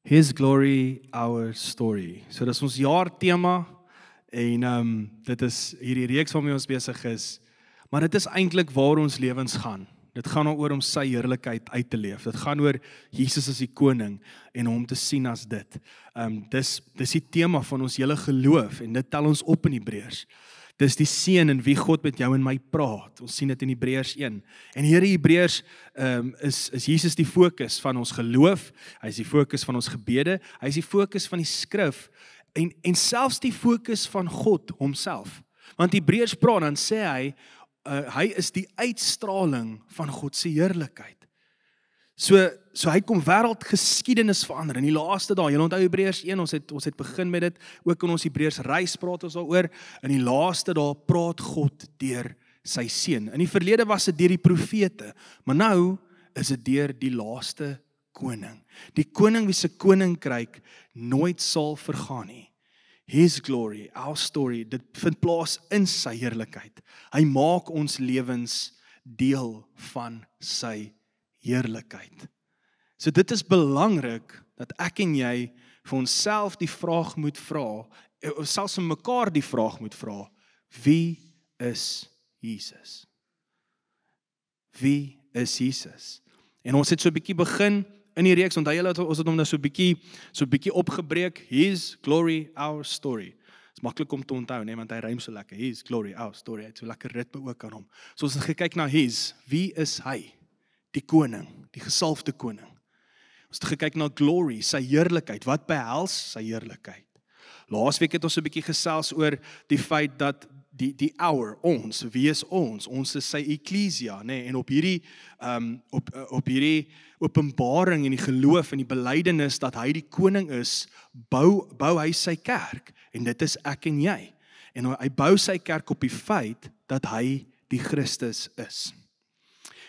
His glory, our story. So dis ons jaartema en dit is hierdie reeks waarmee ons besig is. Maar dit is eintlik waar ons lewens gaan. Dit gaan oor om sy heerlikheid uit te leef. Dit gaan oor Jesus as die koning en hom te sien as dit. Dis die tema van ons hele geloof en dit tel ons op in Hebreërs. Dis die seën in wie God met jou en my praat. Ons sien dit in Hebreërs 1. En hier in Hebreërs is Jesus die fokus van ons geloof. Hy is die fokus van ons gebede. Hy is die fokus van die skrif en selfs die fokus van God homself. Want Hebreërs praat dan sê hy is die uitstraling van God se heerlikheid. So hy kom wêreldgeskiedenis verander in die laaste dae. Jy onthou Hebreërs 1, ons het begin met dit, ook in ons Hebreërs reis praat ons daaroor. In die laaste dae praat God deur sy seun. In die verlede was dit deur die profete, maar nou is dit deur die laaste koning. Die koning wie se koninkryk nooit sal vergaan nie. His glory, our story, dit vind plaas in sy heerlikheid. Hy maak ons lewens deel van sy heerlikheid. So dit is belangrik dat ek en jy vir onsself die vraag moet vra, of selfs vir mekaar die vraag moet vra, wie is Jesus? Wie is Jesus? En ons het so 'n bietjie begin in die reeks, onthou julle ons het hom nou so 'n bietjie opgebreek, His glory, our story. Dit is maklik om te onthou, nee, want hy rym so lekker, His glory, our story, hy het so lekker ritme ook aan hom. So ons het gekyk na His, wie is hy? Die koning, die gesalfde koning. Ons het gekyk na glory, sy heerlikheid, wat behels sy heerlikheid? Laasweek het ons 'n bietjie gesels oor die feit dat die hour, ons, wie is ons? Ons is sy eklesia, nê? En op hierdie openbaring en die geloof en die belydenis dat hy die koning is, bou hy sy kerk. En dit is ek en jy. En hy bou sy kerk op die feit dat hy die Christus is.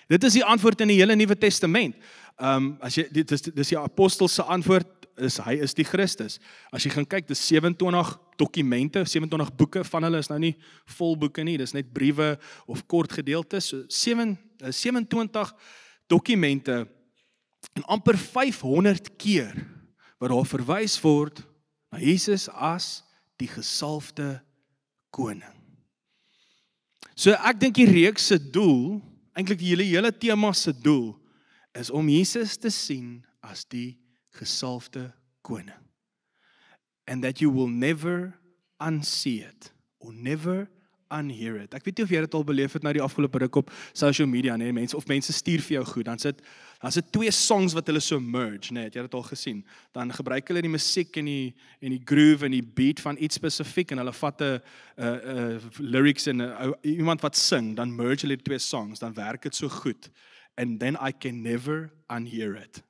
Dit is die antwoord in die hele Nuwe Testament. Dis die apostel se antwoord, hy is die Christus. As jy gaan kyk, dis 27 dokumente, 27 boeke van hulle is nou nie vol boeke nie, dis net briewe of kort gedeeltes, so 27 dokumente en amper 500 keer wat daar verwys word na Jesus as die gesalfde koning. So ek dink die reeks se doel, eintlik die hele tema se doel, is om Jesus te sien as die gesalfde koning. And that you will never unsee it, or never unhear it. Ek weet nie of jy dit al beleef het nou die afgelope ruk op social media, nee, mense stuur vir jou goed, dan sit 2 songs wat hulle so merge, nee, het jy dit al gesien? Dan gebruik hulle die musiek en die groove en die beat van iets spesifiek en hulle vat 'n lyrics en iemand wat sing, dan merge hulle die 2 songs, dan werk dit so goed. And then I can never unhear it.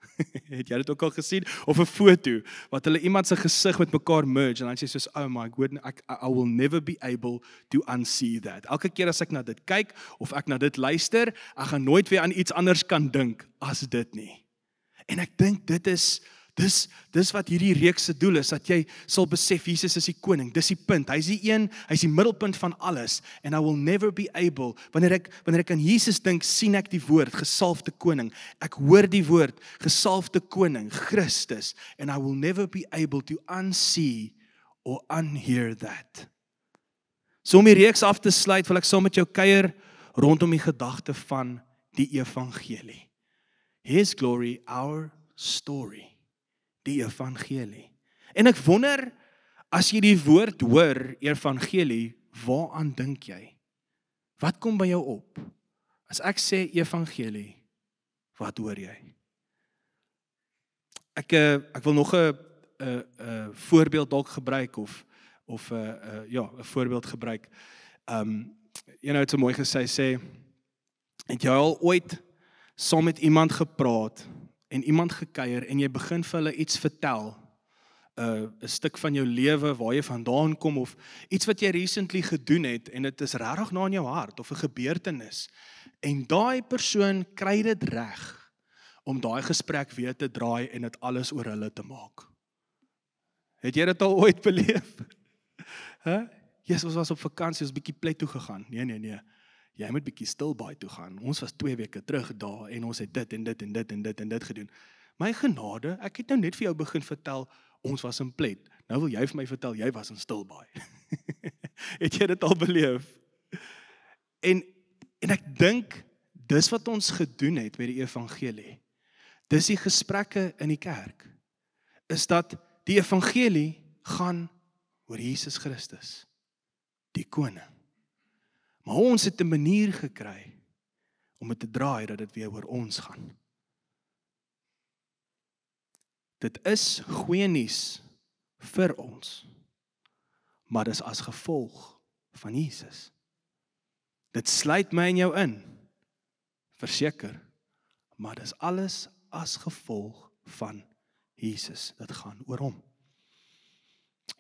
Het jy dit ook al gesien? Of 'n foto, wat hulle iemand se gesig met mekaar merge, en dan sê soos, oh my goodness, I will never be able to unsee that. Elke keer as ek na dit kyk, of ek na dit luister, ek gaan nooit weer aan iets anders kan dink as dit nie. En ek dink dit is wat hierdie reeks se doel is, dat jy sal besef, Jesus is die koning, dis die punt, hy is die middelpunt van alles, and I will never be able, wanneer ek aan Jesus dink, sien ek die woord, gesalfde koning, ek hoor die woord, gesalfde koning, Christus, and I will never be able to unsee or unhear that. So om die reeks af te sluit, wil ek saam met jou kuier, rondom die gedagte van die evangelie. His glory, our story. Die evangelie. En ek wonder, as jy die woord hoor, evangelie, waaraan dink jy? Wat kom by jou op? As ek sê evangelie, wat hoor jy? Ek wil nog 'n voorbeeld dalk gebruik, of 'n voorbeeld gebruik. Een het so mooi gesê, het jy al ooit saam met iemand gepraat, en iemand gekuier, en jy begin vir hulle iets vertel, 'n stuk van jou lewe, waar jy vandaan kom, of iets wat jy recently gedoen het, en dit is regtig na in jou hart, of 'n gebeurtenis, en daai persoon kry dit reg, om daai gesprek weer te draai, en dit alles oor hulle te maak. Het jy dit al ooit beleef? Jesus was op vakansie, ons bietjie plek toe gegaan, nee, jy moet bietjie Stilbaai toe gaan. Ons was 2 weke terug daar en ons het dit en dit en dit en dit en dit gedoen. My genade, ek het nou net vir jou begin vertel, ons was in Plet. Nou wil jy vir my vertel, jy was in Stilbaai. Het jy dit al beleef? En ek dink, dis wat ons gedoen het met die evangelie. Dis die gesprekke in die kerk. Is dat die evangelie gaan oor Jesus Christus, die koning. Maar ons het 'n manier gekry om dit te draai dat dit weer oor ons gaan. Dit is goeie nuus vir ons, maar dis as gevolg van Jesus. Dit sluit my en jou in, verseker, maar dis alles as gevolg van Jesus. Dit gaan oor hom.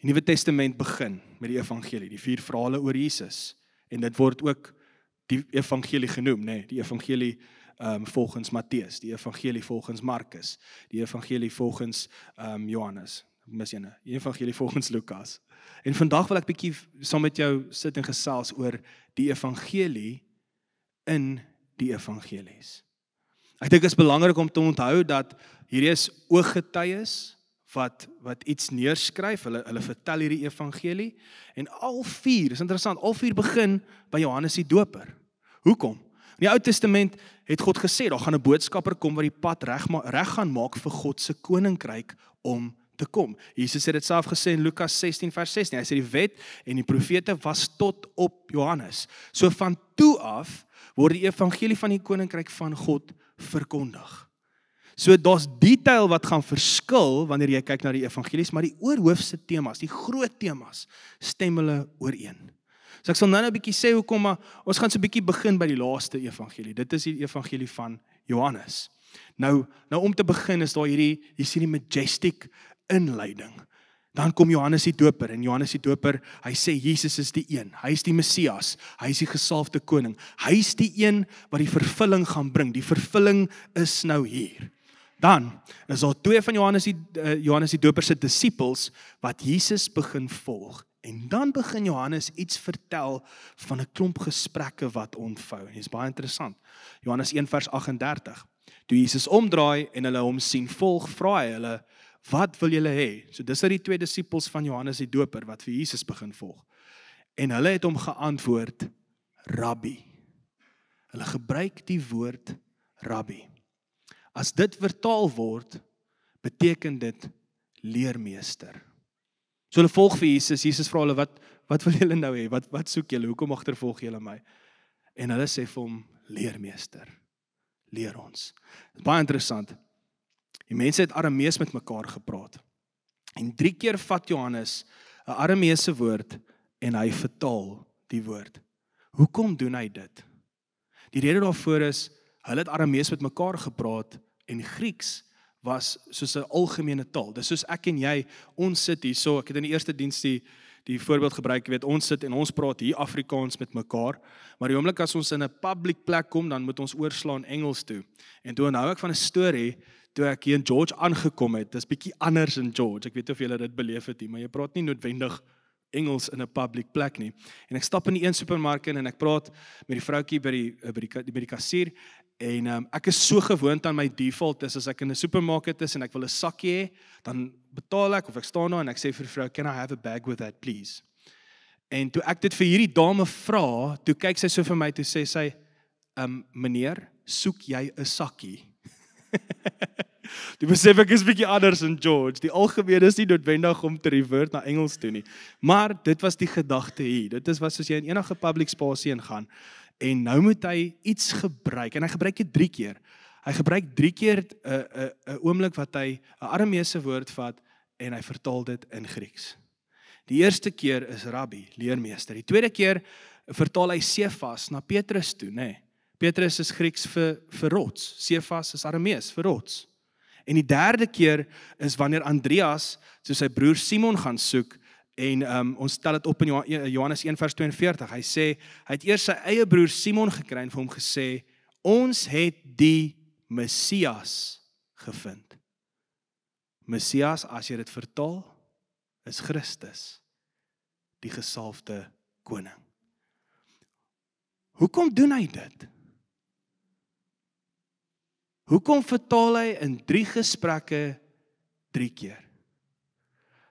Die Nuwe Testament begin met die evangelie, die 4 verhale oor Jesus, en dit word ook die evangelie genoem, die evangelie volgens Matteus, die evangelie volgens Markus, die evangelie volgens Johannes, die evangelie volgens Lukas. En vandag wil ek bietjie saam met jou sit en gesels oor die evangelie in die evangelies. Ek dink dit is belangrik om te onthou dat hierdie is ooggetuies wat iets neerskryf, hulle vertel hierdie evangelie, en al 4, is interessant, al 4 begin by Johannes die Doper. Hoekom? In die Ou Testament het God gesê, daar gaan 'n boodskapper kom wat die pad reg gaan maak vir God se koninkryk om te kom. Jesus het dit self gesê in Lukas 16 vers 16, hy sê die wet en die profete was tot op Johannes. So van toe af word die evangelie van die koninkryk van God verkondig. So daar's detail wat gaan verskil wanneer jy kyk na die evangelies, maar die oorhoofse temas, die groot temas, stem hulle ooreen. So ek sal nou 'n bietjie sê hoekom, maar ons gaan so 'n bietjie begin by die laaste evangelie. Dit is die evangelie van Johannes. Nou om te begin is daar jy sien die majestic inleiding. Dan kom Johannes die Doper, en Johannes die Doper, hy sê Jesus is die een, hy is die Messias, hy is die gesalfde koning, hy is die een wat die vervulling gaan bring, die vervulling is nou hier. Dan is daar 2 van Johannes die Doper se disippels wat Jesus begin volg. En dan begin Johannes iets vertel van 'n klomp gesprekke wat ontvou. En dit is baie interessant. Johannes 1 vers 38. Toe Jesus omdraai en hulle hom sien volg, vra hy hulle, wat wil julle hê? So dis die 2 disippels van Johannes die Doper wat vir Jesus begin volg. En hulle het hom geantwoord, Rabbi. Hulle gebruik die woord Rabbi. As dit vertaal word, beteken dit leermeester. So hulle volg vir Jesus, Jesus vra hulle, wat wil julle nou hê? Wat soek julle? Hoekom agtervolg julle my? En hulle sê vir hom, leermeester, leer ons. Baie interessant. Die mense het Aramees met mekaar gepraat. En 3 keer vat Johannes 'n Arameese woord en hy vertaal die woord. Hoekom doen hy dit? Die rede daarvoor is, hulle het Aramees met mekaar gepraat en Grieks was soos 'n algemene taal. Dis soos ek en jy, ons sit hier so, ek het in die eerste diens die voorbeeld gebruik, weet, ons sit en ons praat hier Afrikaans met mekaar, maar die oomblik as ons in 'n public plek kom, dan moet ons oorslaan Engels toe. En toe onthou ek van 'n storie, toe ek hier in George aangekom het, dis bietjie anders in George, ek weet of julle dit beleef het nie, maar jy praat nie noodwendig Engels in 'n public plek nie. En ek stap in die een supermark in en ek praat met die vroukie by die kassier, en ek is so gewoond aan my default is, as ek in 'n supermarket is en ek wil 'n sakkie hê, dan betaal ek of ek staan daar en ek sê vir die vrou, can I have a bag with that please? En toe ek dit vir hierdie dame vra, toe kyk sy so vir my, toe sê sy, meneer, soek jy 'n sakkie? Die besef ek is bietjie anders in George. Die algemeen is nie noodwendig om te revert na Engels toe nie. Maar dit was die gedagte hier. Dit is wat soos jy in enige public spasie ingaan. En nou moet hy iets gebruik. En hy gebruik dit 3 keer. Hy gebruik 3 keer 'n oomblik wat hy 'n Arameese woord vat en hy vertaal dit in Grieks. Die eerste keer is Rabbi, leermeester. Die tweede keer vertaal hy Sefas na Petrus toe, nê. Petrus is Grieks vir rots. Sefas is Aramees vir rots. En die derde keer is wanneer Andreas so sy broer Simon gaan soek, en ons stel dit op in Johannes 1 vers 42. Hy sê, hy het eers sy eie broer Simon gekry en vir hom gesê, ons het die Messias gevind. Messias, as jy dit vertaal, is Christus, die gesalfde koning. Hoekom doen hy dit? Hoekom vertaal hy in 3 gesprekke 3 keer?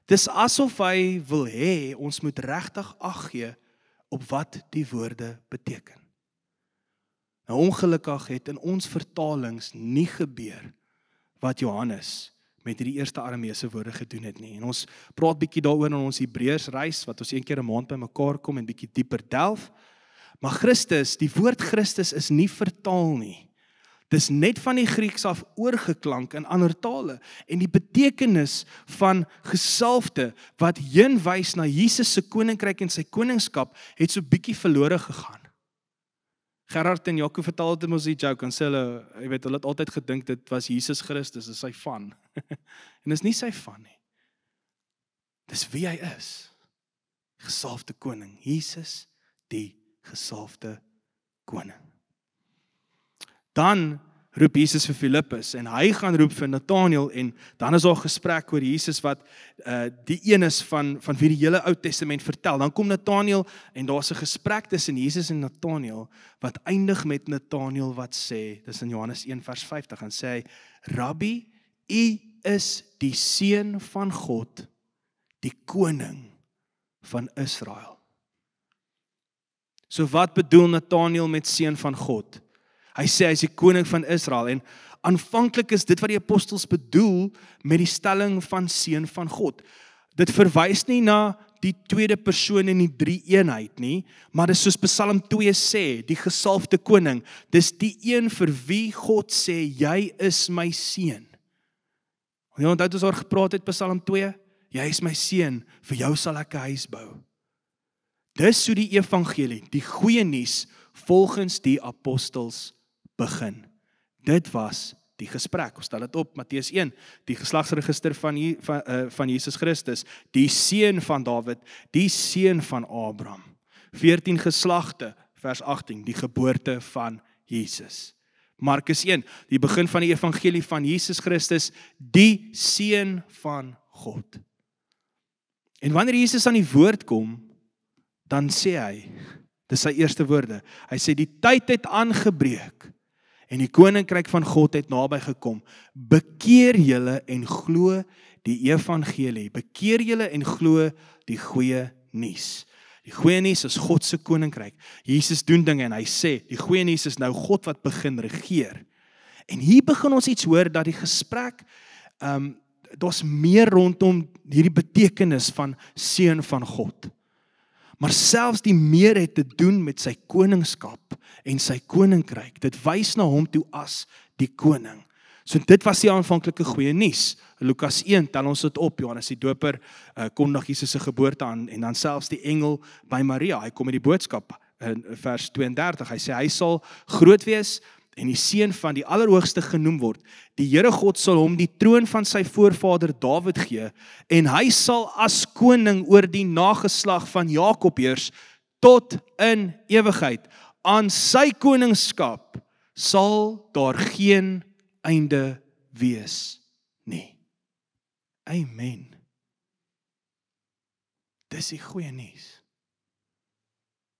Dis asof hy wil hê ons moet regtig ag gee op wat die woorde beteken. Nou ongelukkig het in ons vertalings nie gebeur wat Johannes met hierdie eerste Arameese woorde gedoen het nie. En ons praat bietjie daaroor in ons Hebreërs reis, wat ons 1 keer 'n maand bymekaar kom en bietjie dieper delf. Maar Christus, die woord Christus is nie vertaal nie. Dis net van die Grieks af oorgeklank in ander tale. En die betekenis van gesalfde, wat heen wys na Jesus se koninkryk en sy koningskap, het so bietjie verlore gegaan. Gerard en Jaco vertel dit mos die joke, en sê hulle, jy weet, hulle het altyd gedink dit was Jesus Christus, dis sy van. En dis nie sy van nie. Dis wie hy is. Gesalfde koning, Jesus, die gesalfde koning. Dan roep Jesus vir Filippus en hy gaan roep vir Nathanael en dan is daar 'n gesprek oor Jesus wat die een is van wie die hele Ou Testament vertel. Dan kom Nathanael en daar's 'n gesprek tussen Jesus en Nathanael wat eindig met Nathanael wat sê, dis in Johannes 1 vers 50, en sê hy, Rabbi, u is die seun van God, die koning van Israel. So wat bedoel Nathanael met seun van God? Hy sê hy is die koning van Israel en aanvanklik is dit wat die apostels bedoel met die stelling van seun van God. Dit verwys nie na die tweede persoon in die drie eenheid nie, maar dis soos Psalm 2 sê, die gesalfde koning, dis die een vir wie God sê, jy is my seun. Jy onthou ons oor gepraat het Psalm 2, jy is my seun, vir jou sal ek 'n huis bou. Dis hoe die evangelie, die goeie nuus volgens die apostels begin. Dit was die gesprek. Ons stel dit op, Matteus 1, die geslagsregister van Jesus Christus, die seun van Dawid, die seun van Abraham. 14 geslagte, vers 18, die geboorte van Jesus. Markus 1, die begin van die evangelie van Jesus Christus, die seun van God. En wanneer Jesus aan die woord kom, dan sê hy, dis sy eerste woorde, hy sê die tyd het aangebreek en die koninkryk van God het naby gekom. Bekeer julle en glo die evangelie. Bekeer julle en glo die goeie nuus. Die goeie nuus is God se koninkryk. Jesus doen dinge en hy sê, die goeie nuus is nou God wat begin regeer. En hier begin ons iets hoor dat die gesprek, daar's meer rondom hierdie betekenis van seun van God. Maar selfs die meer het te doen met sy koningskap en sy koninkryk. Dit wys na hom toe as die koning. So dit was die aanvanklike goeie nuus. Lukas 1 tel ons dit op, Johannes die Doper kondig Jesus se geboorte aan en dan selfs die engel by Maria. Hy kom met die boodskap in vers 32. Hy sê hy sal groot wees en die seun van die Allerhoogste genoem word. Die Here God sal hom die troon van sy voorvader Dawid gee en hy sal as koning oor die nageslag van Jakob heers tot in ewigheid. Aan sy koningskap sal daar geen einde wees nie. Amen. Dis die goeie nuus.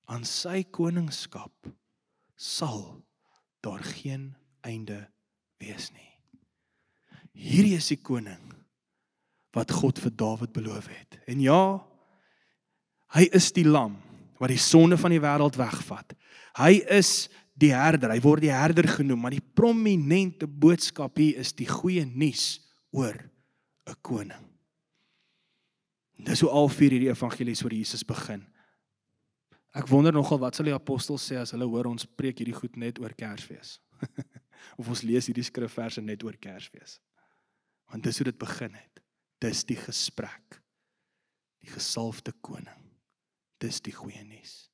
Aan sy koningskap sal daar geen einde wees nie. Hierdie is die koning wat God vir Dawid beloof het. En ja, hy is die lam wat die sonde van die wêreld wegvat. Hy is die herder, hy word die herder genoem, maar die prominente boodskap hier is die goeie nuus oor 'n koning. Dis hoe al 4 hierdie evangelies oor Jesus begin. Ek wonder nogal wat sal die apostels sê as hulle hoor ons preek hierdie goed net oor Kersfees. Of ons lees hierdie skrifverse net oor Kersfees. Want dis hoe dit begin het. Dis die gesprek. Die gesalfde koning. Dis die goeie nuus.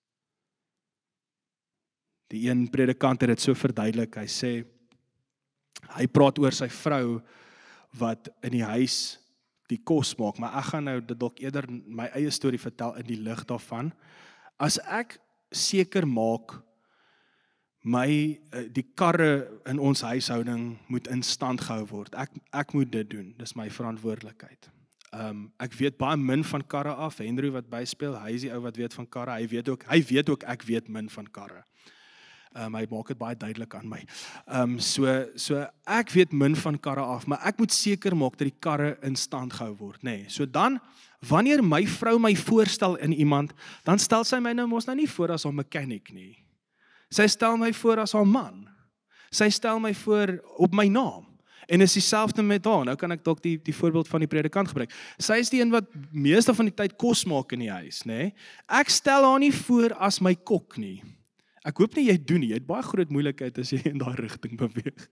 Die een predikant het dit so verduidelik. Hy sê, hy praat oor sy vrou wat in die huis die kos maak, maar ek gaan nou dit dalk eerder my eie storie vertel in die lig daarvan. As ek seker maak die karre in ons huishouding moet in stand gehou word. Ek moet dit doen. Dis my verantwoordelikheid. Ek weet baie min van karre af. Henry wat byspeel, hy is die ou wat weet van karre. Hy weet ook ek weet min van karre. Hy maak dit baie duidelik aan my. So ek weet min van karre af, maar ek moet seker maak dat die karre in stand gehou word, nê. So dan, wanneer my vrou my voorstel in iemand, dan stel sy my nou mos nou nie voor as haar mechanic nie. Sy stel my voor as haar man. Sy stel my voor op my naam. En is dieselfde met haar. Nou kan ek dalk die voorbeeld van die predikant gebruik. Sy is die een wat meeste van die tyd kos maak in die huis, nê. Ek stel haar nie voor as my kok nie. Ek hoop nie jy doen nie. Jy het baie groot moeilikheid as jy in daai rigting beweeg.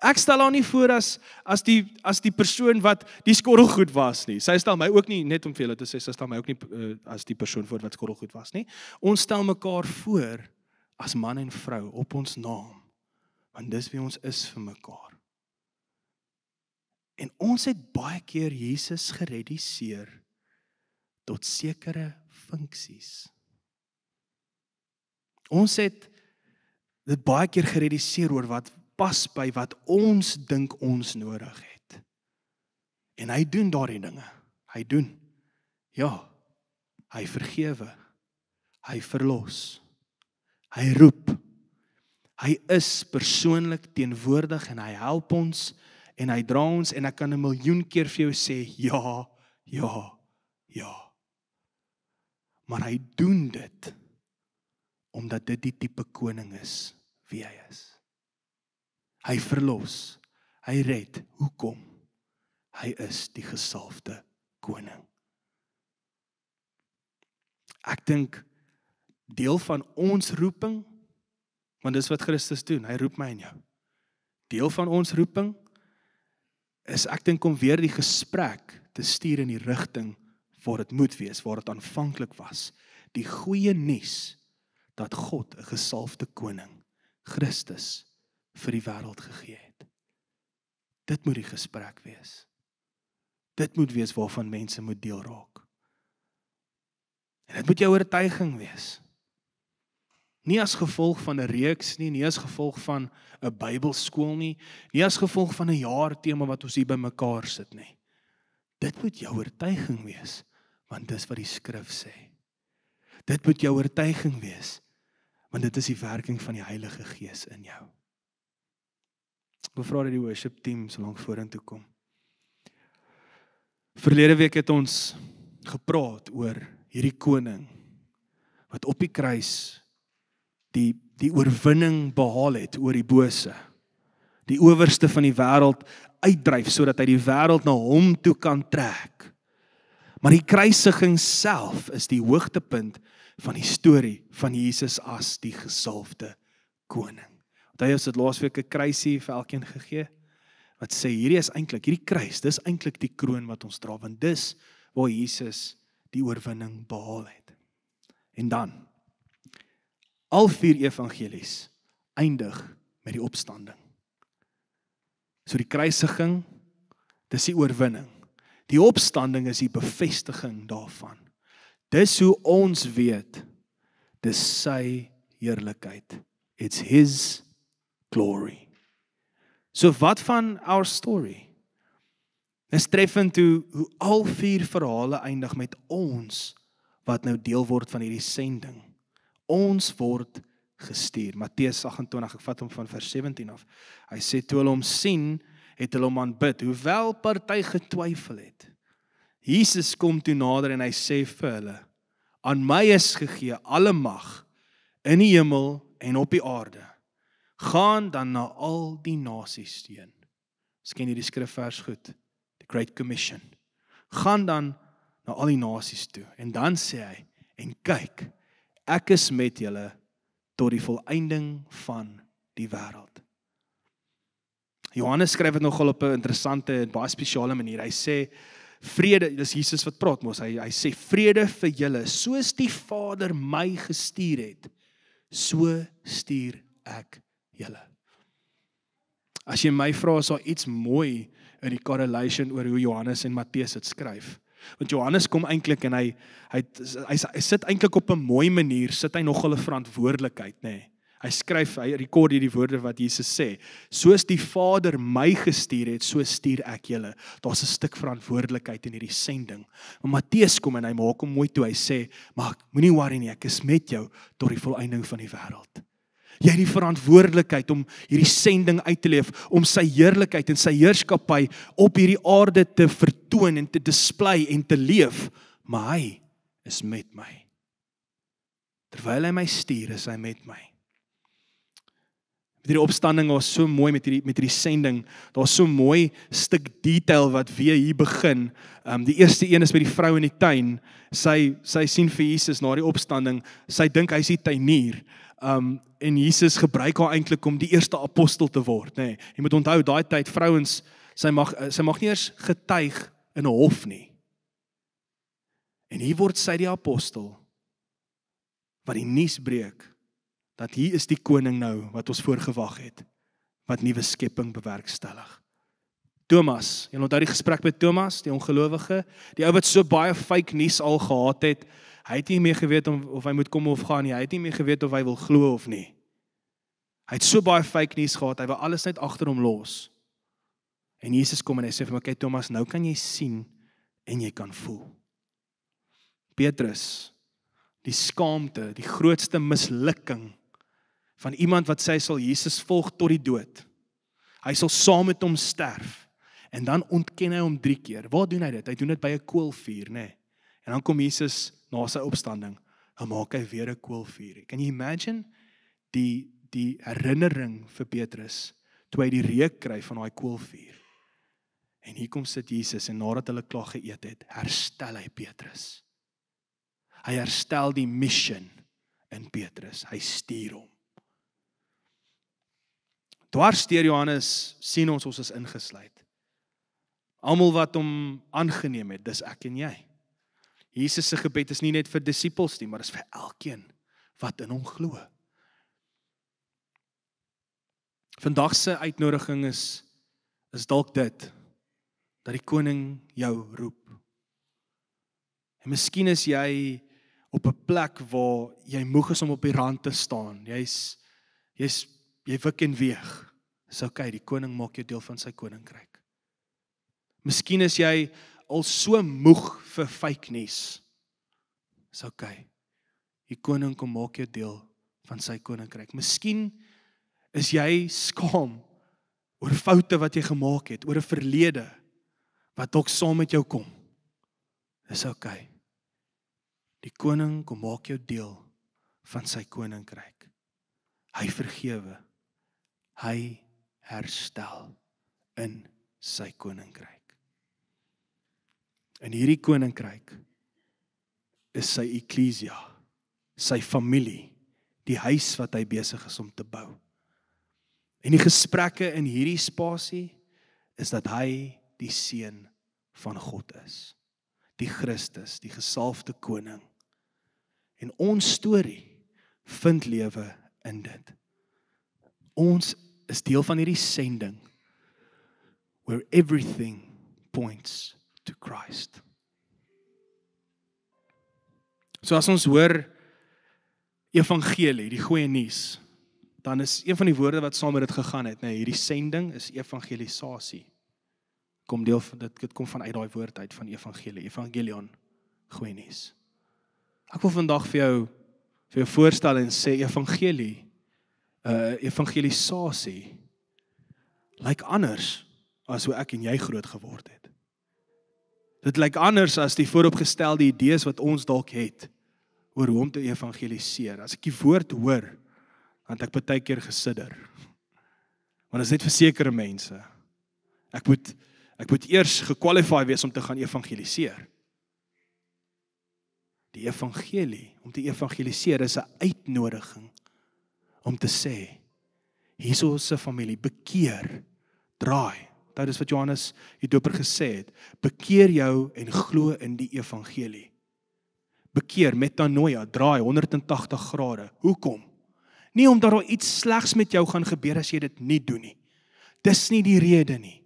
Ek stel haar nie voor as die persoon wat die skorrelgoed was nie. Sy stel my ook nie, net om vir julle te sê, sy stel my ook nie as die persoon voor wat skorrelgoed was nie. Ons stel mekaar voor as man en vrou op ons naam. Want dis wie ons is vir mekaar. En ons het baie keer Jesus gereduseer tot sekere funksies. Ons het dit baie keer gereduseer oor wat pas by wat ons dink ons nodig het. En hy doen daardie dinge. Hy doen. Ja, hy vergewe. Hy verlos. Hy roep. Hy is persoonlik teenwoordig en hy help ons en hy dra ons en ek kan 1 miljoen keer vir jou sê, ja, ja, ja. Maar hy doen dit, omdat dit die tipe koning is, wie hy is. Hy verlos, hy red, hoekom? Hy is die gesalfde koning. Ek dink, deel van ons roeping, want dis wat Christus doen, hy roep my en jou. Deel van ons roeping, is ek dink om weer die gesprek te stuur in die rigting waar dit moet wees, waar dit aanvanklik was. Die goeie nuus dat God 'n gesalfde koning, Christus, vir die wêreld gegee het. Dit moet die gesprek wees. Dit moet wees waarvan mense moet deel raak. En dit moet jou oortuiging wees. Nie as gevolg van 'n reeks nie as gevolg van 'n Bybelskool nie as gevolg van 'n jaartema wat ons hier by mekaar sit nie. Dit moet jou oortuiging wees, want dis wat die skrif sê. Dit moet jou oortuiging wees, want dit is die werking van die Heilige Gees in jou. Ek wil vra dat die worship team so lank vorentoe kom. Verlede week het ons gepraat oor hierdie koning, wat op die kruis die oorwinning behaal het oor die bose, die owerste van die wêreld uitdryf, sodat hy die wêreld na hom toe kan trek. Maar die kruisiging self is die hoogtepunt van die storie van Jesus as die gesalfde koning. Want hy het laasweek 'n kruisie vir elkeen gegee, wat sê, hierdie kruis, dis eintlik die kroon wat ons dra, want dis waar Jesus die oorwinning behaal het. En dan, al 4 evangelies eindig met die opstanding. So die kruisiging, dis die oorwinning. Die opstanding is die bevestiging daarvan. Dis hoe ons weet, dis sy heerlikheid. It's his glory. So wat van our story? Dis treffend hoe al 4 verhale eindig met ons, wat nou deel word van hierdie sending. Ons word gestuur. Matteus 28, ek vat hom van vers 17 af. Hy sê, toe hulle hom sien, het hulle hom aanbid, hoewel party getwyfel het. Jesus kom toe nader en hy sê vir hulle, aan my is gegee alle mag, in die hemel en op die aarde. Gaan dan na al die nasies heen. Ons ken hierdie skrifvers goed, the Great Commission. Gaan dan na al die nasies toe. En dan sê hy, en kyk, ek is met julle tot die volëinding van die wêreld. Johannes skryf dit nogal op 'n interessante en baie spesiale manier. Hy sê, vrede, dis Jesus wat praat mos, hy sê, vrede vir julle, soos die Vader my gestuur het, so stuur ek julle. As jy my vra, is daar iets mooi in die correlation oor hoe Johannes en Matteus dit skryf. Want Johannes kom eintlik en hy sit eintlik op 'n mooi manier, sit hy nogal 'n verantwoordelikheid, nê. Hy skryf, hy rekord hierdie woorde wat Jesus sê, soos die Vader my gestuur het, so stuur ek julle. Daar's 'n stuk verantwoordelikheid in hierdie sending. Maar Matteus kom en hy maak hom mooi toe, hy sê, maar moenie worry nie, ek is met jou tot die volëinding van die wêreld. Jy het die verantwoordelikheid om hierdie sending uit te leef, om sy heerlikheid en sy heerskappy op hierdie aarde te vertoon en te display en te leef, maar hy is met my. Terwyl hy my stuur, is hy met my. Met hierdie opstanding was so mooi met hierdie sending, daar was so mooi stuk detail wat weer hier begin. Die eerste een is by die vrou in die tuin, sy sien vir Jesus na die opstanding, sy dink hy is die tuinier, en Jesus gebruik haar eintlik om die eerste apostel te word, nee. Jy moet onthou, daai tyd, vrouens, sy mag nie eers getuig in 'n hof nie. En hier word sy die apostel, wat die nuus breek, dat hier is die koning nou, wat ons voorgewag het, wat nuwe skepping bewerkstellig. Thomas, jy onthou die gesprek met Thomas, die ongelowige, die ou wat so baie fake nuus al gehad het, hy het nie meer geweet of hy moet kom of gaan nie, hy het nie meer geweet of hy wil glo of nie. Hy het so baie fake nuus gehad, hy wou alles net agter hom los. En Jesus kom en hy sê vir my, kyk Thomas, nou kan jy sien en jy kan voel. Petrus, die skaamte, die grootste mislukking van iemand wat sê sal Jesus volg tot die dood. Hy sal saam met hom sterf. En dan ontken hy hom 3 keer. Waar doen hy dit? Hy doen dit by 'n koolvuur, nê? En dan kom Jesus na sy opstanding, dan maak hy weer 'n koolvuur. Kan jy imagine die herinnering vir Petrus toe hy die reuk kry van daai koolvuur? En hier kom sit Jesus en nadat hulle klaar geëet het, herstel hy Petrus. Hy herstel die mission in Petrus. Hy stuur hom. Dwars deur Johannes sien ons is ingesluit. Almal wat hom aangeneem het, dis ek en jy. Jesus se gebed is nie net vir disippels nie, maar is vir elkeen wat in hom glo. Vandag se uitnodiging is dalk dit, dat die koning jou roep. En miskien is jy op 'n plek waar jy moeg is om op die rand te staan. Jy wik en weeg. Dis okay, die koning maak jou deel van sy koninkryk. Miskien is jy al so moeg vir fake nuus. Dis okay. Die koning kom maak jou deel van sy koninkryk. Miskien is jy skaam oor foute wat jy gemaak het, oor 'n verlede wat dalk saam met jou kom. Dis okay. Die koning kom maak jou deel van sy koninkryk. Hy vergewe. Hy herstel in sy koninkryk. In hierdie koninkryk is sy eklesia, sy familie, die huis wat hy besig is om te bou. En die gesprekke in hierdie spasie is dat hy die seun van God is. Die Christus, die gesalfde koning. En ons storie vind lewe in dit. Ons is deel van hierdie sending where everything points to Christ. So as ons hoor evangelie, die goeie nuus, dan is een van die woorde wat saam met dit gegaan het, hierdie sending is evangelisasie. Dit kom vanuit daai woord uit van evangelie, evangelion, goeie nuus. Ek wil vandag vir jou voorstel en sê evangelisasie lyk anders as hoe ek en jy groot geword het. Dit lyk anders as die vooropgestelde idees wat ons dalk het oor hoe om te evangeliseer. As ek die woord hoor, dan het ek baie keer gesidder. Want dit is net vir sekere mense. Ek moet eers gekwalify wees om te gaan evangeliseer. Die evangelie, om te evangeliseer is 'n uitnodiging om te sê, hierso is 'n familie, bekeer, draai. Dit is wat Johannes die Doper gesê het, bekeer jou en glo in die evangelie. Bekeer, metanoia, draai 180 grade. Hoekom? Nie omdat daar iets slegs met jou gaan gebeur as jy dit nie doen nie. Dis nie die rede nie.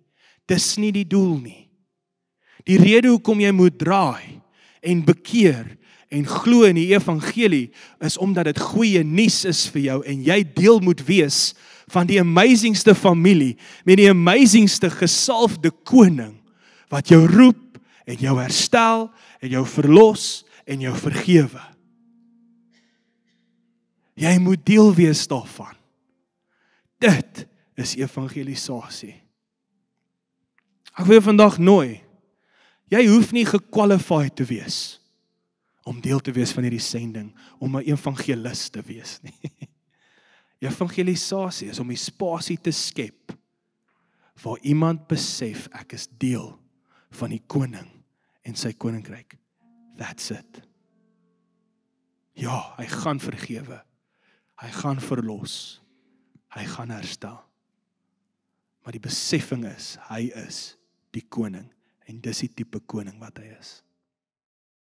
Dis nie die doel nie. Die rede hoekom jy moet draai en bekeer en glo in die evangelie is omdat dit goeie nuus is vir jou en jy deel moet wees van die amazingste familie met die amazingste gesalfde koning wat jou roep en jou herstel en jou verlos en jou vergewe. Jy moet deel wees daarvan. Dit is evangelisasie. Ek wil jou vandag nooi, jy hoef nie gekwalified te wees om deel te wees van hierdie sending, om 'n evangelis te wees nie. Evangelisasie is om die spasie te skep, waar iemand besef, ek is deel van die koning en sy koninkryk. That's it. Ja, hy gaan vergewe, hy gaan verlos, hy gaan herstel. Maar die beseffing is, hy is die koning, en dis die tipe koning wat hy is.